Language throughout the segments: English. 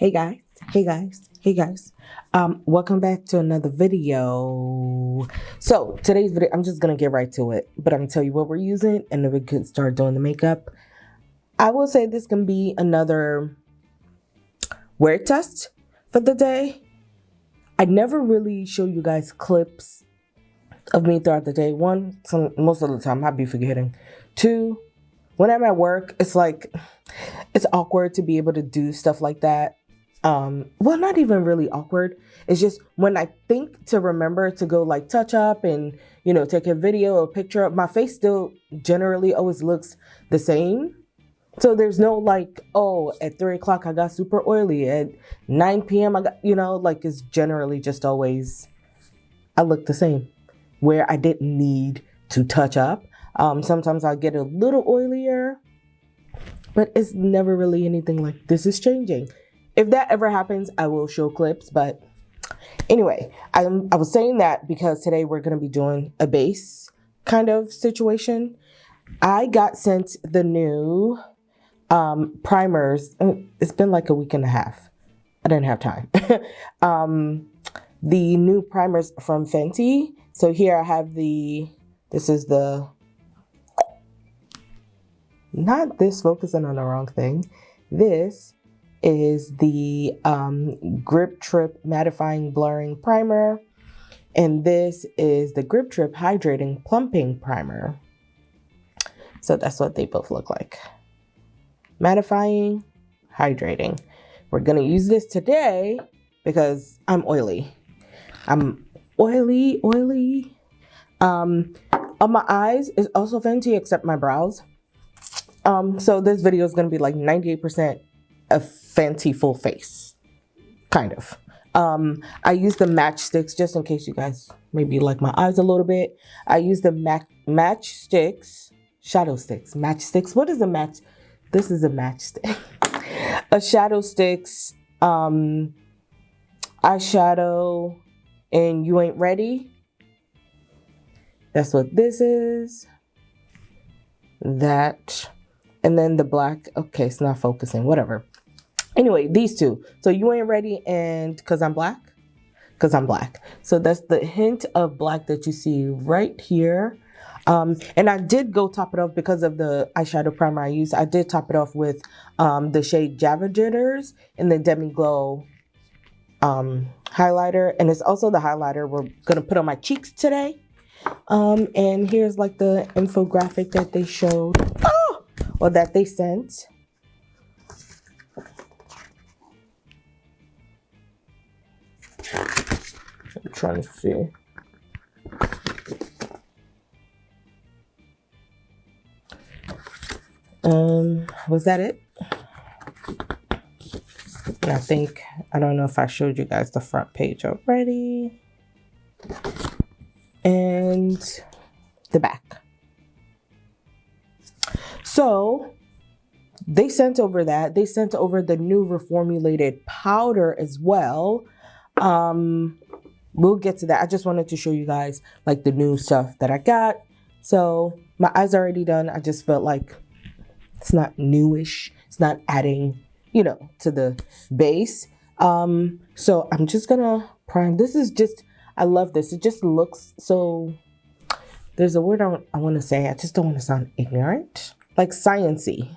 Hey guys, hey guys, hey guys. Welcome back to another video. So today's video, I'm just gonna get right to it, but I'm gonna tell you what we're using and then we can start doing the makeup. I will say this can be another wear test for the day. I never really show you guys clips of me throughout the day. One, most of the time I'd be forgetting. Two, when I'm at work, it's like, it's awkward to be able to do stuff like that. Well, not even really awkward. It's just when I think to remember to go like touch up and, take a video or picture, my face still generally always looks the same. So there's no like, oh, at 3 o'clock I got super oily. At 9 p.m. I got, it's generally just always, I look the same where I didn't need to touch up. Sometimes I get a little oilier, but it's never really anything like this is changing. If that ever happens, I will show clips. But anyway, I was saying that because today we're going to be doing a base kind of situation. I got sent the new primers. It's been like a week and a half. I didn't have time. The new primers from Fenty. So here I have this is the, not this, focusing on the wrong thing. This is the Grip Trip Mattifying Blurring Primer. And this is the Grip Trip Hydrating Plumping Primer. So that's what they both look like. Mattifying, hydrating. We're going to use this today because I'm oily. I'm oily. On my eyes is also Fenty except my brows. So this video is going to be like 98% a Fenty full face, kind of. I use the matchsticks just in case you guys maybe like my eyes a little bit. I use the matchsticks, shadow sticks, matchsticks. What is a match? This is a matchstick. A shadow sticks, eyeshadow, and You Ain't Ready. That's what this is. That, and then the black. Okay, it's not focusing. Whatever. Anyway, these two. So You Ain't Ready and Cause I'm Black. So that's the hint of black that you see right here. And I did go top it off because of the eyeshadow primer I used. I did top it off with the shade Java Jitters and the Demi Glow highlighter. And it's also the highlighter we're gonna put on my cheeks today. And here's like the infographic that they showed, or that they sent. I'm trying to see. Was that it? And I don't know if I showed you guys the front page already. And the back. So they sent over that. They sent over the new reformulated powder as well. We'll get to that. I just wanted to show you guys like the new stuff that I got. So my eyes are already done. I just felt like it's not newish. It's not adding, to the base. So I'm just gonna prime. This is just, I love this. It just looks so, there's a word I want to say. I just don't want to sound ignorant. Like sciencey.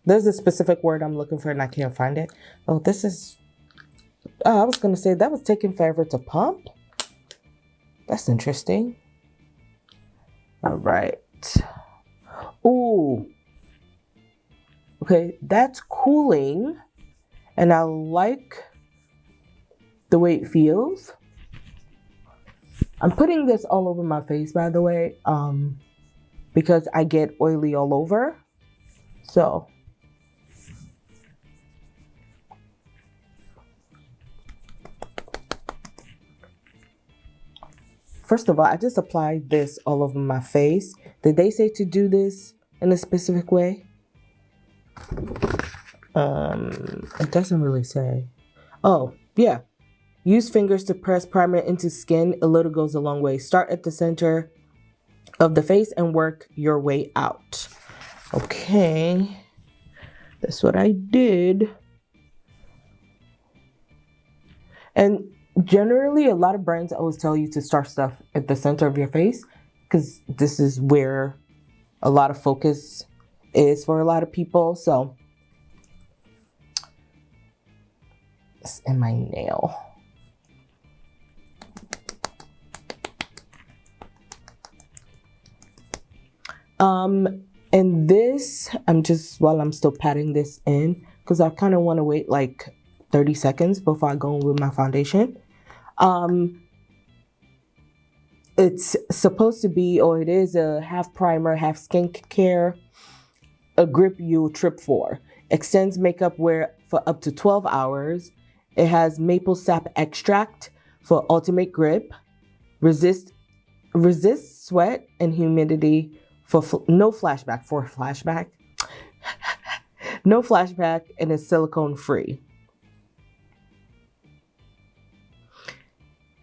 There's a specific word I'm looking for and I can't find it. Oh, this is, I was going to say that was taking forever to pump. That's interesting. All right. Ooh. Okay, that's cooling. And I like the way it feels. I'm putting this all over my face, by the way, because I get oily all over. So first of all, I just applied this all over my face. Did they say to do this in a specific way? It doesn't really say. Oh, yeah. Use fingers to press primer into skin. A little goes a long way. Start at the center of the face and work your way out. Okay. That's what I did. And generally, a lot of brands always tell you to start stuff at the center of your face because this is where a lot of focus is for a lot of people. So it's in my nail. And this, while I'm still patting this in, because I kind of want to wait like 30 seconds before I go in with my foundation. It's supposed to be, or it is, a half primer, half skincare, a grip you'll trip for. Extends makeup wear for up to 12 hours. It has maple sap extract for ultimate grip. Resist sweat and humidity for no flashback, no flashback, and is silicone free.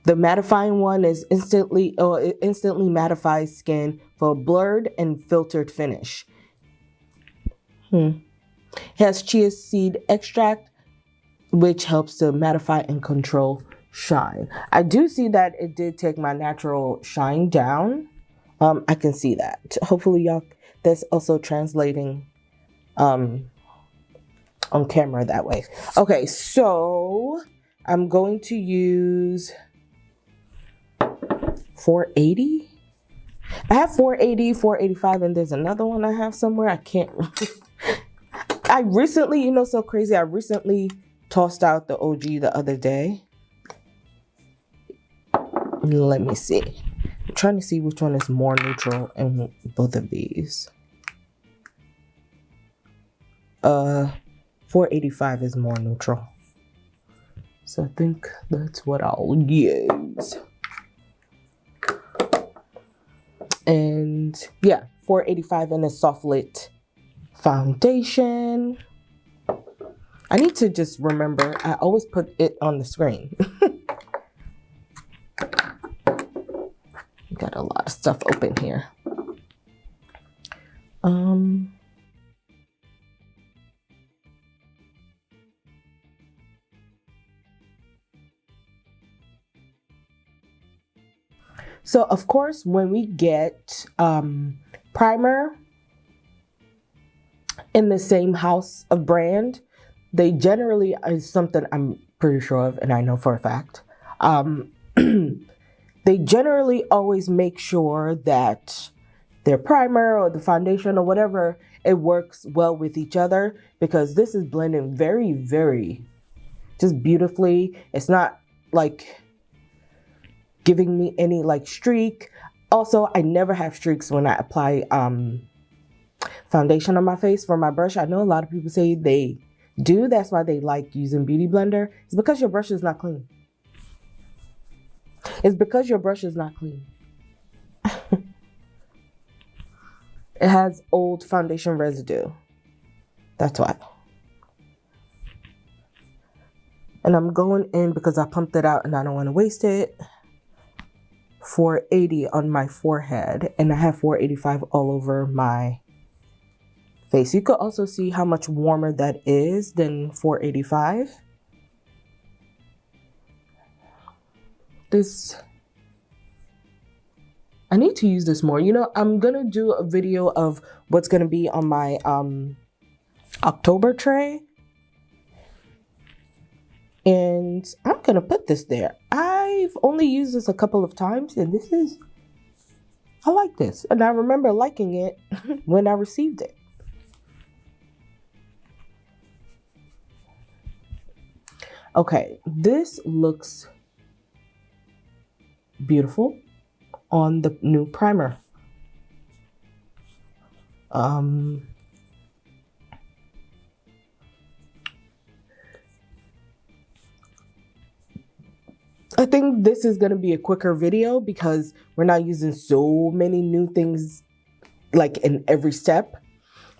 The mattifying one is instantly mattifies skin for a blurred and filtered finish. It has chia seed extract, which helps to mattify and control shine. I do see that it did take my natural shine down. I can see that. Hopefully y'all, that's also translating on camera that way. Okay, so I'm going to use 480. I have 480, 485, and there's another one I have somewhere. I can't. I recently, so crazy. I recently tossed out the OG the other day. Let me see. I'm trying to see which one is more neutral in both of these. 485 is more neutral. So I think that's what I'll use. And yeah, 485 in a soft lit foundation. I need to just remember, I always put it on the screen. Got a lot of stuff open here. So of course, when we get primer in the same house of brand, they generally, is something I'm pretty sure of, and I know for a fact, they generally always make sure that their primer or the foundation or whatever, it works well with each other, because this is blending very, very just beautifully. It's not like giving me any like streak. Also, I never have streaks when I apply foundation on my face for my brush. I know a lot of people say they do. That's why they like using Beauty Blender. It's because your brush is not clean. It's because your brush is not clean. It has old foundation residue. That's why. And I'm going in because I pumped it out and I don't want to waste it. 480 on my forehead, and I have 485 all over my face. You could also see how much warmer that is than 485. I need to use this more. I'm gonna do a video of what's gonna be on my October tray, and I'm gonna put this there. I've only used this a couple of times, and I like this, and I remember liking it when I received it. Okay, this looks beautiful on the new primer. I think this is going to be a quicker video because we're not using so many new things like in every step,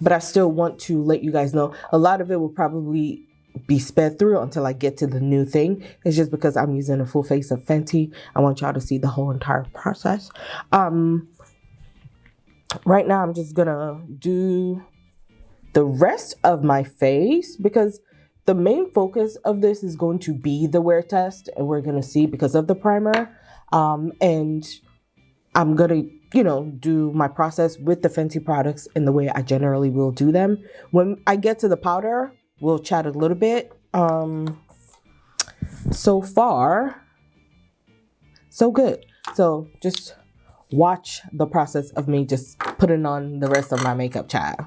but I still want to let you guys know a lot of it will probably be sped through until I get to the new thing. It's just because I'm using a full face of Fenty. I want y'all to see the whole entire process. Right now I'm just gonna do the rest of my face, because the main focus of this is going to be the wear test, and we're going to see because of the primer. And I'm going to, do my process with the Fenty products in the way I generally will do them. When I get to the powder, we'll chat a little bit. So far, so good. So just watch the process of me just putting on the rest of my makeup, child.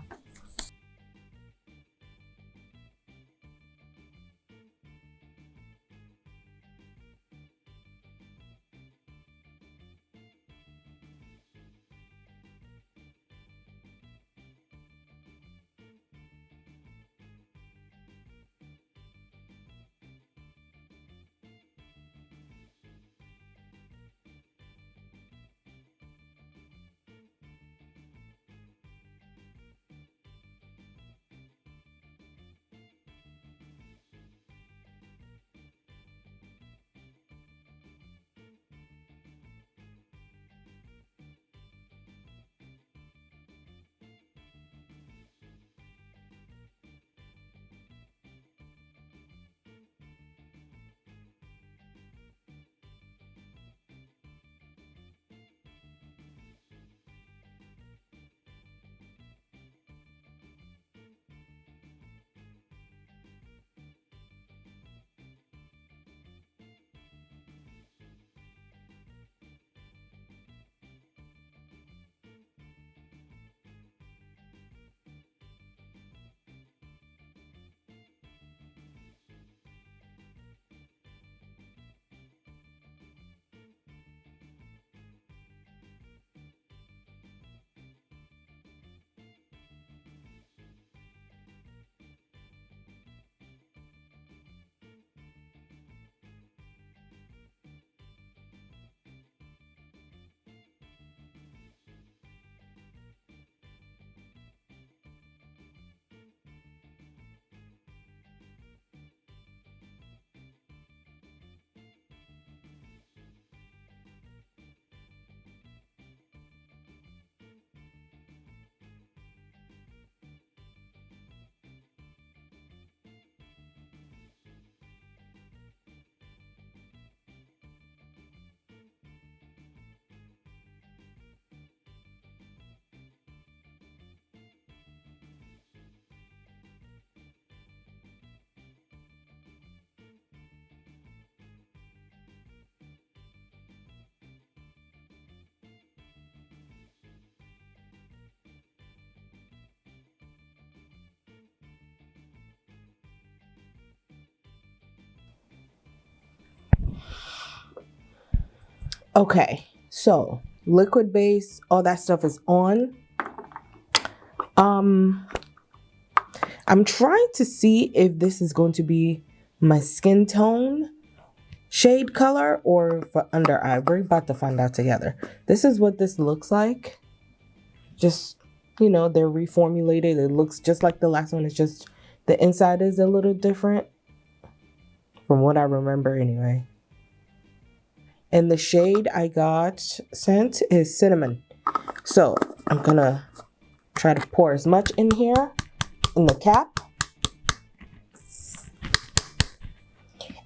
Okay, so liquid base, all that stuff is on. I'm trying to see if this is going to be my skin tone shade color or for under eye. We're about to find out together. This is what this looks like. Just, they're reformulated. It looks just like the last one. It's just the inside is a little different from what I remember anyway. And the shade I got sent is cinnamon. So I'm gonna try to pour as much in here in the cap.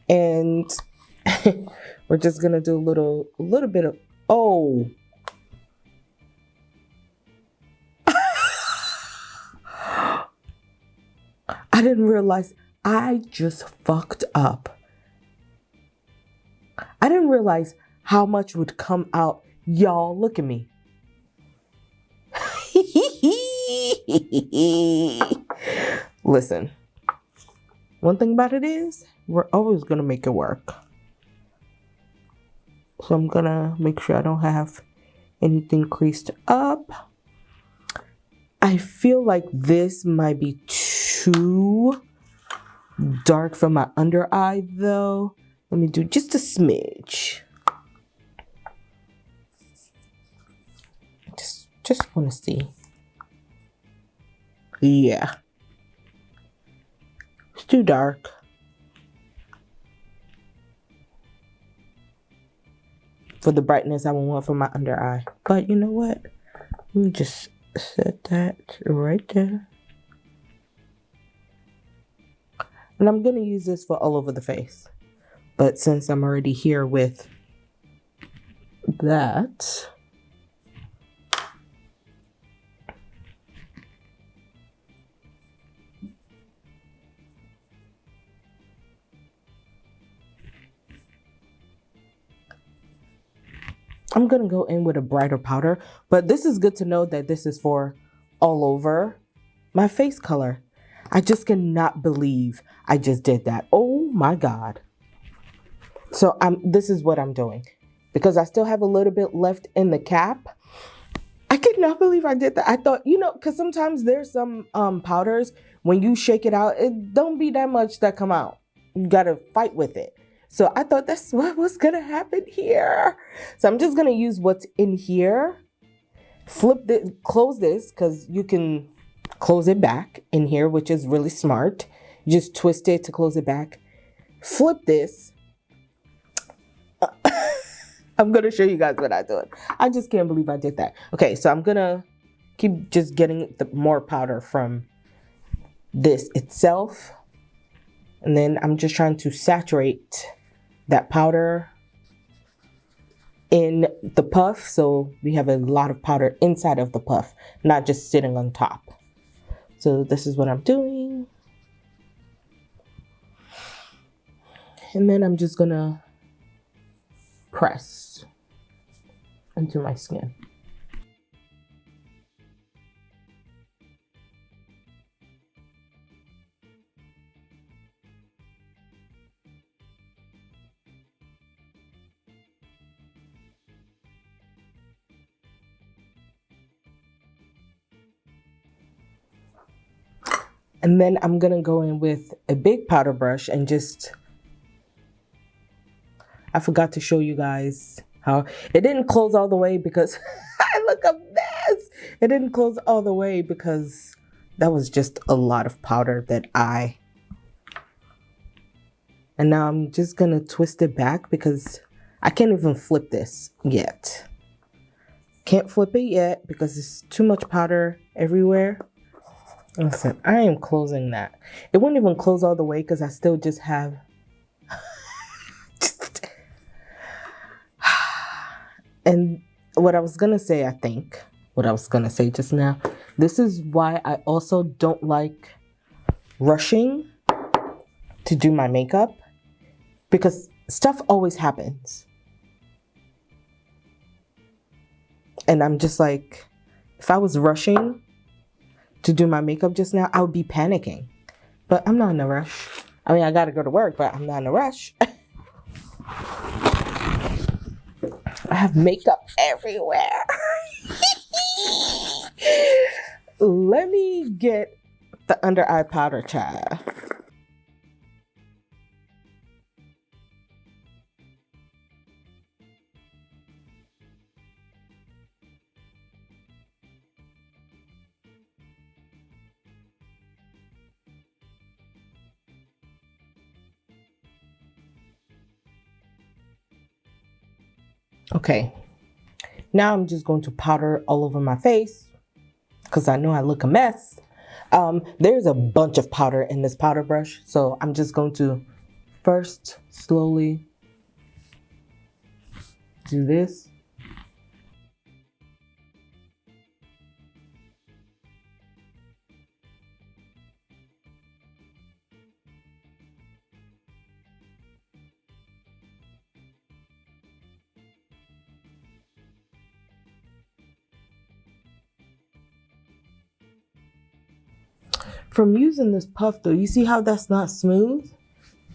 And we're just gonna do a little bit of, oh. I didn't realize I just fucked up. I didn't realize how much would come out. Y'all, look at me. Listen, one thing about it is we're always going to make it work. So I'm going to make sure I don't have anything creased up. I feel like this might be too dark for my under eye though. Let me do just a smidge. Just want to see. Yeah. It's too dark. For the brightness I would want for my under eye. But you know what? Let me just set that right there. And I'm going to use this for all over the face. But since I'm already here with that, I'm going to go in with a brighter powder. But this is good to know that this is for all over my face color. I just cannot believe I just did that. Oh my God. So this is what I'm doing. Because I still have a little bit left in the cap. I cannot believe I did that. I thought, you know, because sometimes there's some powders, when you shake it out, it don't be that much that come out. You got to fight with it. So I thought that's what was going to happen here. So I'm just going to use what's in here. Flip this, close this, because you can close it back in here, which is really smart. You just twist it to close it back. Flip this. I'm going to show you guys what I'm doing. I just can't believe I did that. Okay, so I'm going to keep just getting more powder from this itself. And then I'm just trying to saturate that powder in the puff. So we have a lot of powder inside of the puff, not just sitting on top. So this is what I'm doing. And then I'm just going to press into my skin. And then I'm going to go in with a big powder brush and just, I forgot to show you guys how it didn't close all the way because I look a mess. It didn't close all the way because that was just a lot of powder that and now I'm just going to twist it back because I can't even flip this yet. Can't flip it yet because there's too much powder everywhere. Listen, I am closing that. It won't even close all the way because I still just have and what I was gonna say, I think what I was gonna say just now, this is why I also don't like rushing to do my makeup, because stuff always happens. And I'm just like, if I was rushing to do my makeup just now, I would be panicking. But I'm not in a rush. I mean, I gotta go to work, but I'm not in a rush. I have makeup everywhere. Let me get the under eye powder, child. Okay, now I'm just going to powder all over my face because I know I look a mess. There's a bunch of powder in this powder brush, so I'm just going to first slowly do this. From using this puff though, you see how that's not smooth?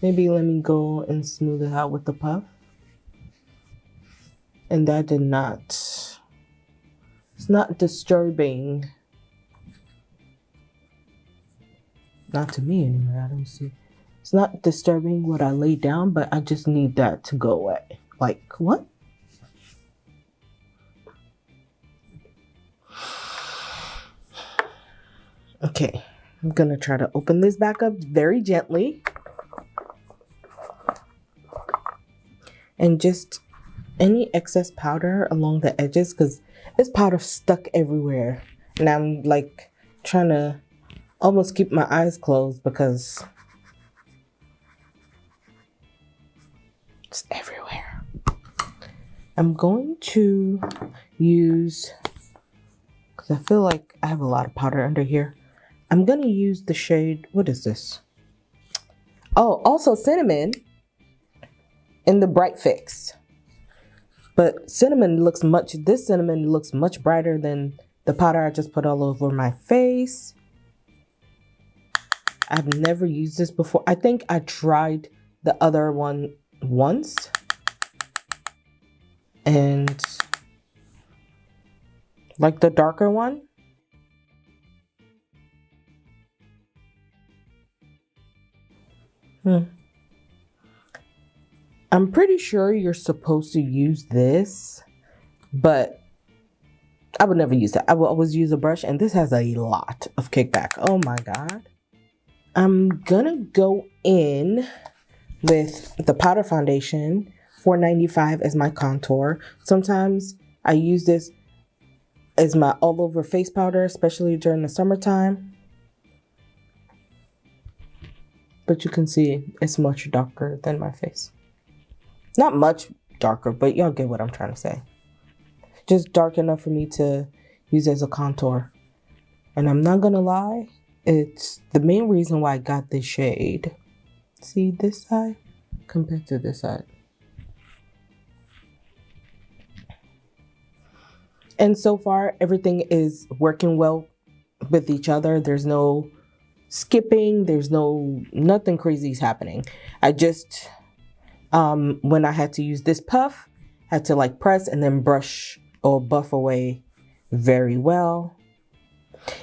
Maybe let me go and smooth it out with the puff. And that did not, it's not disturbing. Not to me anymore, I don't see. It's not disturbing what I laid down, but I just need that to go away. Like, what? Okay. I'm gonna try to open this back up very gently. And just any excess powder along the edges, because this powder stuck everywhere. And I'm like trying to almost keep my eyes closed because It's everywhere. I'm going to use, because I feel like I have a lot of powder under here. I'm going to use the shade, what is this? Oh, also cinnamon in the Bright Fix. But this cinnamon looks much brighter than the powder I just put all over my face. I've never used this before. I think I tried the other one once. And like the darker one. I'm pretty sure you're supposed to use this, but I would never use that. I will always use a brush, and this has a lot of kickback. Oh my God. I'm gonna go in with the powder foundation, $4.95 as my contour. Sometimes I use this as my all over face powder, especially during the summertime. But you can see it's much darker than my face. Not much darker, but y'all get what I'm trying to say. Just dark enough for me to use as a contour. And I'm not gonna lie, it's the main reason why I got this shade. See this side compared to this side. And so far, everything is working well with each other. There's no skipping. There's nothing crazy is happening. I just, when I had to use this puff, had to like press and then brush or buff away very well.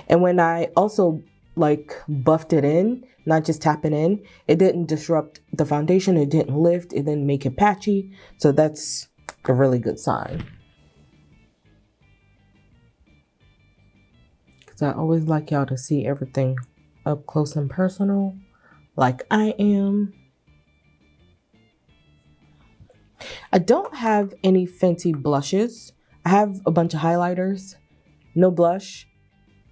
And when I also like buffed it in, not just tapping in, it didn't disrupt the foundation. It didn't lift. It didn't make it patchy. So that's a really good sign. Because I always like y'all to see everything up close and personal, like I am. I don't have any Fenty blushes. I have a bunch of highlighters, no blush,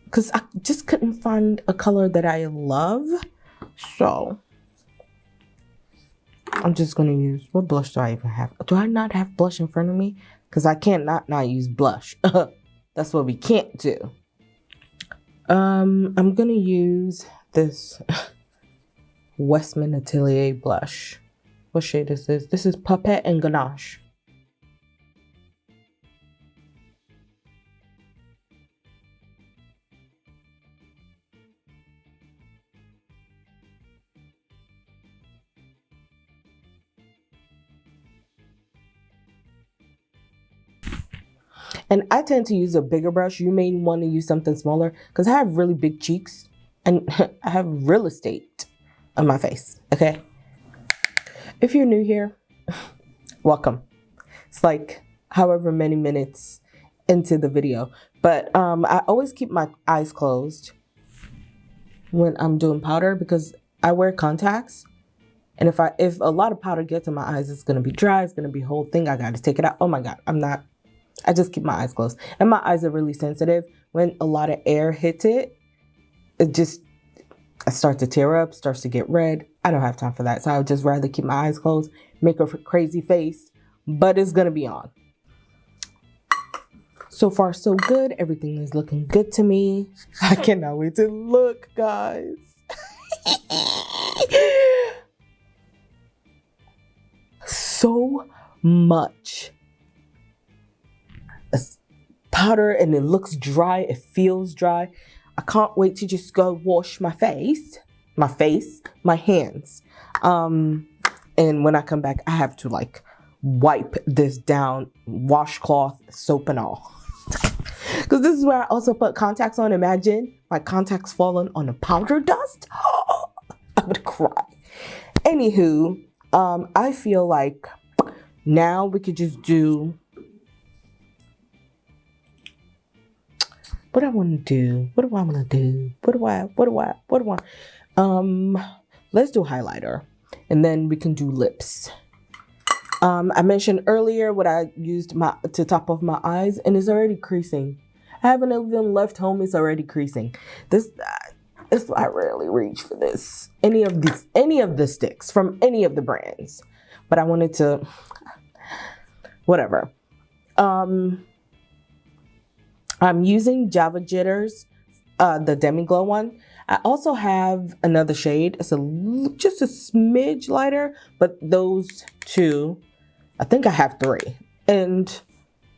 because I just couldn't find a color that I love. So I'm just going to use, what blush do I even have? Do I not have blush in front of me? Because I can't not use blush. That's what we can't do. I'm going to use this Westman Atelier blush. What shade is this? This is Puppet and Ganache. And I tend to use a bigger brush. You may want to use something smaller because I have really big cheeks and I have real estate on my face, okay? If you're new here, welcome. It's like however many minutes into the video. But I always keep my eyes closed when I'm doing powder because I wear contacts. And if a lot of powder gets in my eyes, it's going to be dry. It's going to be a whole thing. I got to take it out. Oh my God, I just keep my eyes closed. And my eyes are really sensitive. When a lot of air hits it, I start to tear up, starts to get red. I don't have time for that. So I would just rather keep my eyes closed, make a crazy face, but it's going to be on. So far, so good. Everything is looking good to me. I cannot wait to look, guys. So much powder and it looks dry. It feels dry. I can't wait to just go wash my face, my hands. And when I come back, I have to like wipe this down, washcloth, soap and all. Because this is where I also put contacts on. Imagine my contacts falling on the powder dust. I would cry. Anywho, I feel like now we could just do what I want to do. What do I want to do? What do I? Let's do highlighter and then we can do lips. I mentioned earlier what I used to top off my eyes and it's already creasing. I haven't even left home. It's already creasing. I rarely reach for this. Any of the sticks from any of the brands. but I wanted to, whatever. I'm using Java Jitters, the Demi Glow one. I also have another shade. It's just a smidge lighter, but those two, I think I have three. And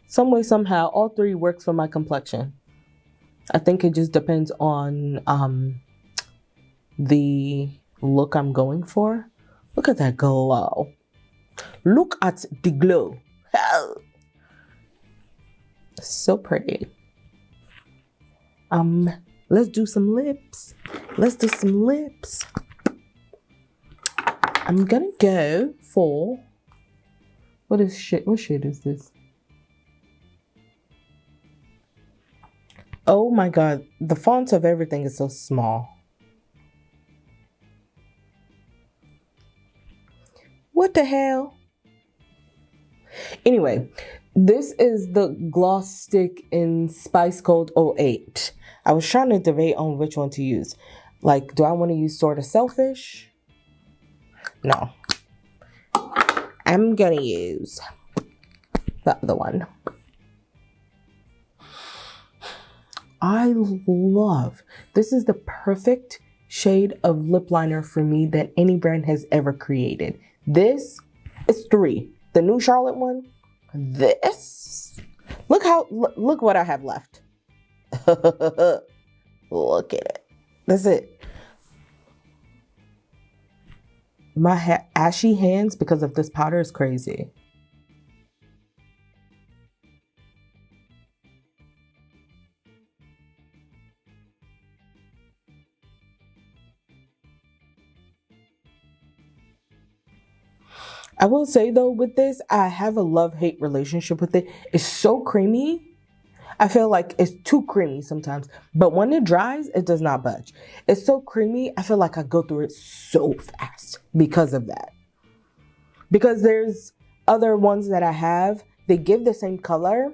some way, somehow, all three works for my complexion. I think it just depends on the look I'm going for. Look at that glow. Look at the glow. So pretty. Let's do some lips. Let's do some lips. I'm gonna go for, what shade is this? Oh my God, the font of everything is so small. What the hell? Anyway, this is the gloss stick in Spice Code 08. I was trying to debate on which one to use. Like, do I want to use Sort of Selfish? No. I'm gonna use the other one. I love, this is the perfect shade of lip liner for me that any brand has ever created. This is 3. The new Charlotte one, this, look what I have left. Look at it. That's it. My ashy hands because of this powder is crazy. I will say though, with this, I have a love-hate relationship with it. It's so creamy. I feel like it's too creamy sometimes, but when it dries, it does not budge. It's so creamy, I feel like I go through it so fast because of that. Because there's other ones that I have, they give the same color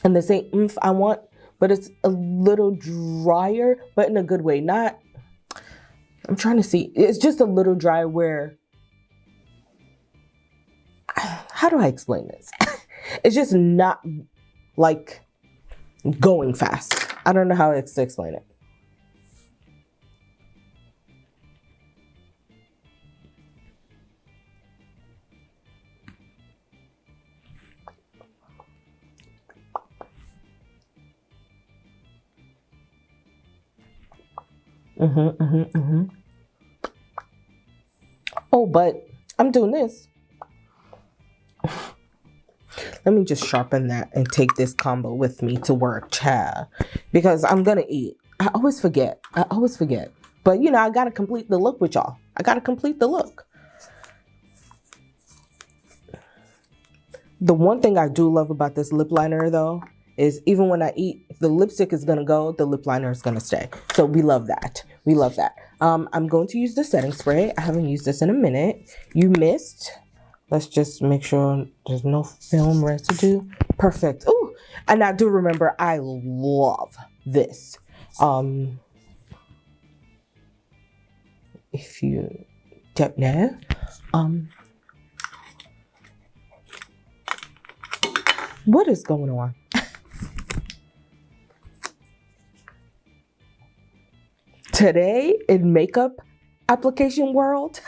and the same oomph I want, but it's a little drier, but in a good way. Not, I'm trying to see, it's just a little dry where, how do I explain this? It's just not like going fast. I don't know how to explain it. Oh, but I'm doing this. Let me just sharpen that and take this combo with me to work, child. Because I'm gonna eat. I always forget. But you know, I gotta complete the look with y'all. I gotta complete the look. The one thing I do love about this lip liner though, is even when I eat, the lipstick is gonna go, the lip liner is gonna stay. So we love that. We love that. I'm going to use the setting spray. I haven't used this in a minute. You missed. Let's just make sure there's no film residue. Perfect. Ooh, and I do remember I love this. If you don't know, what is going on? Today in makeup application world,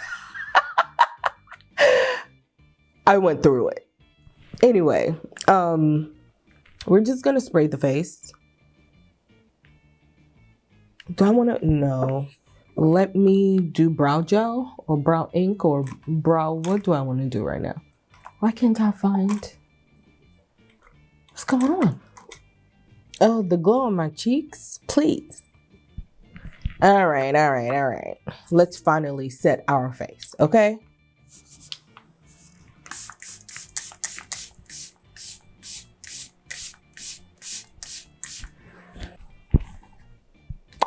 I went through it. Anyway, we're just gonna spray the face. Do I wanna? No. Let me do brow gel or brow ink or brow, what do I wanna do right now? Why can't I find? What's going on? Oh, the glow on my cheeks, please. All right. Let's finally set our face, okay?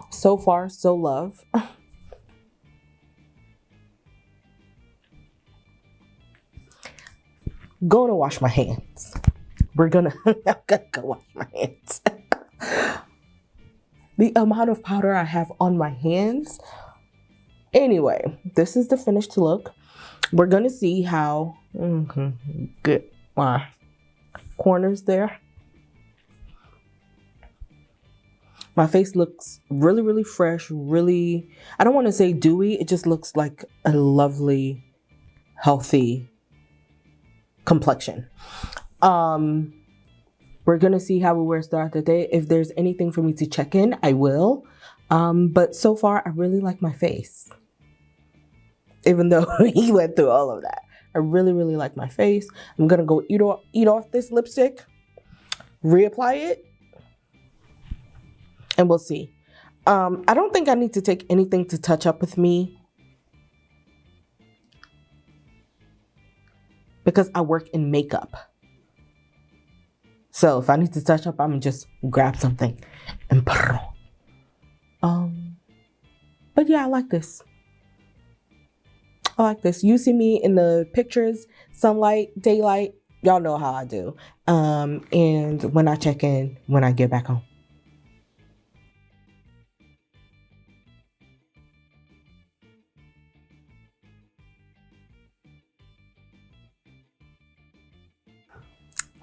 So far, so love. Going to wash my hands. I'm gonna go wash my hands. The amount of powder I have on my hands. Anyway, this is the finished look. We're gonna see how good my corners there. My face looks really, really fresh, really, I don't want to say dewy. It just looks like a lovely, healthy complexion. We're gonna see how it wears throughout the day. If there's anything for me to check in, I will. But so far, I really like my face. Even though he went through all of that. I really, really like my face. I'm gonna go eat off this lipstick, reapply it, and we'll see. I don't think I need to take anything to touch up with me because I work in makeup. So if I need to touch up, I'm gonna just grab something and put it on. But yeah, I like this. I like this. You see me in the pictures, sunlight, daylight, y'all know how I do. And when I check in, when I get back home.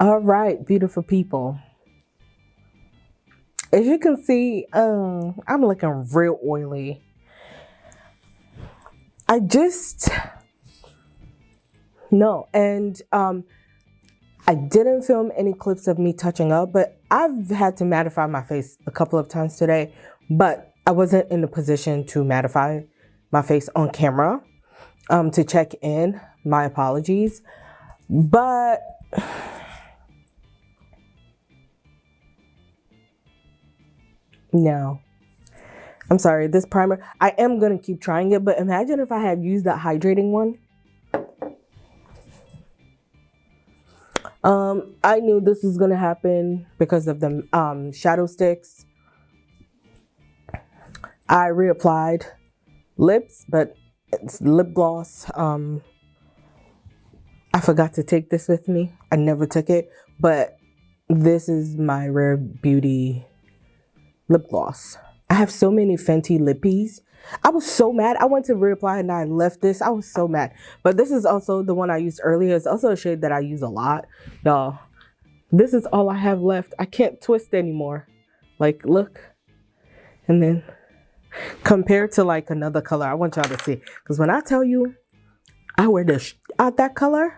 All right, beautiful people. As you can see, I'm looking real oily. And I didn't film any clips of me touching up, but I've had to mattify my face a couple of times today, but I wasn't in a position to mattify my face on camera to check in. My apologies. But no, I'm sorry. This primer, I am going to keep trying it, but imagine if I had used that hydrating one. I knew this was going to happen because of the shadow sticks. I reapplied lips, but it's lip gloss. I forgot to take this with me. I never took it, but this is my Rare Beauty lip gloss. I have so many Fenty lippies. I was so mad. I went to reapply and I left this. I was so mad. But this is also the one I used earlier. It's also a shade that I use a lot. Y'all, this is all I have left. I can't twist anymore. Like, look. And then compared to like another color, I want y'all to see. Because when I tell you, I wear this out that color.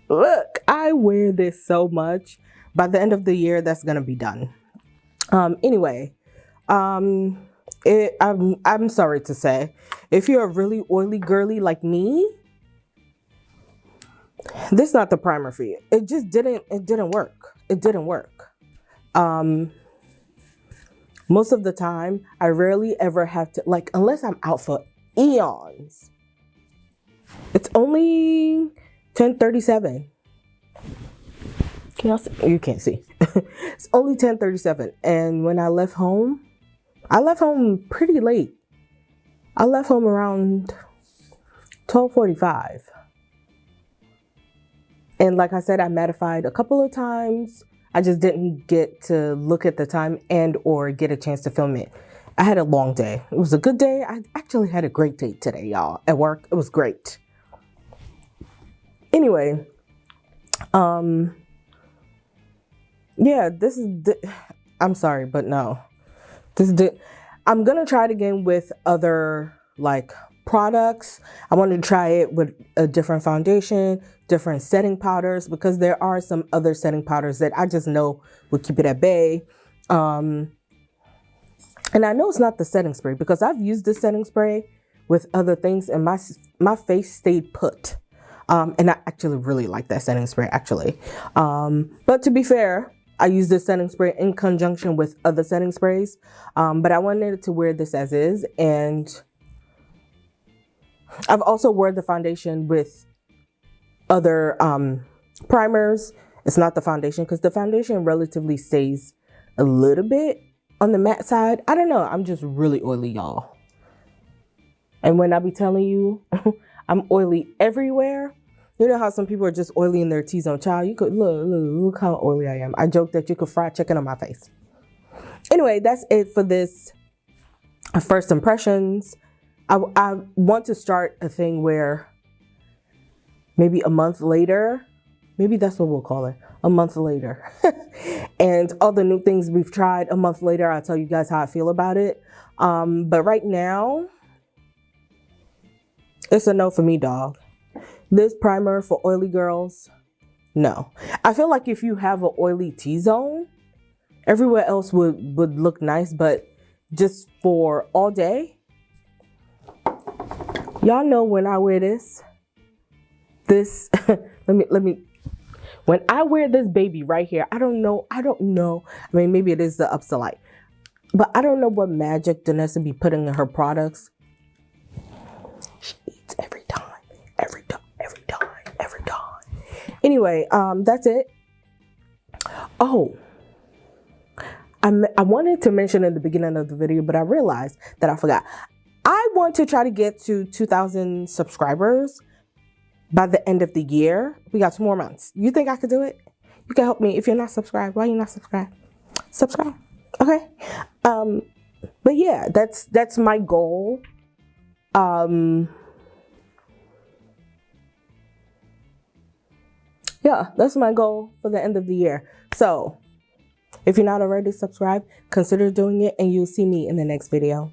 Look, I wear this so much. By the end of the year, that's going to be done. Anyway, I'm sorry to say, if you're a really oily girly like me, this is not the primer for you. It didn't work. It didn't work. Most of the time, I rarely ever have to, like, unless I'm out for eons. It's only 10:37. Can y'all see? You can't see. It's only 10:37. And when I left home pretty late. I left home around 12:45. And like I said, I mattified a couple of times. I just didn't get to look at the time and or get a chance to film it. I had a long day. It was a good day. I actually had a great day today, y'all. At work, it was great. Anyway, yeah, I'm sorry, but no. I'm gonna try it again with other like products. I want to try it with a different foundation, different setting powders, because there are some other setting powders that I just know will keep it at bay. And I know it's not the setting spray because I've used this setting spray with other things and my face stayed put. And I actually really like that setting spray actually. But to be fair, I use this setting spray in conjunction with other setting sprays. But I wanted to wear this as is. And I've also worn the foundation with other primers. It's not the foundation because the foundation relatively stays a little bit on the matte side. I don't know. I'm just really oily, y'all. And when I be telling you I'm oily everywhere, you know how some people are just oily in their T-zone. Child, you could look how oily I am. I joke that you could fry chicken on my face. Anyway, that's it for this first impressions. I want to start a thing where maybe a month later, maybe that's what we'll call it, a month later. And all the new things we've tried, a month later, I'll tell you guys how I feel about it. But right now, it's a no for me, dog. This primer for oily girls, no. I feel like if you have an oily T-zone, everywhere else would look nice, but just for all day, y'all know when I wear this, let me, when I wear this baby right here, I don't know. I mean, maybe it is the Upsolite, but I don't know what magic Danessa be putting in her products. She eats every time. Anyway, that's it. Oh, I wanted to mention in the beginning of the video, but I realized that I forgot. I want to try to get to 2,000 subscribers by the end of the year. We got 2 more months. You think I could do it? You can help me. If you're not subscribed, why are you not subscribed? Subscribe. Okay. But yeah, that's my goal. Yeah, that's my goal for the end of the year. So if you're not already subscribed, consider doing it, and you'll see me in the next video.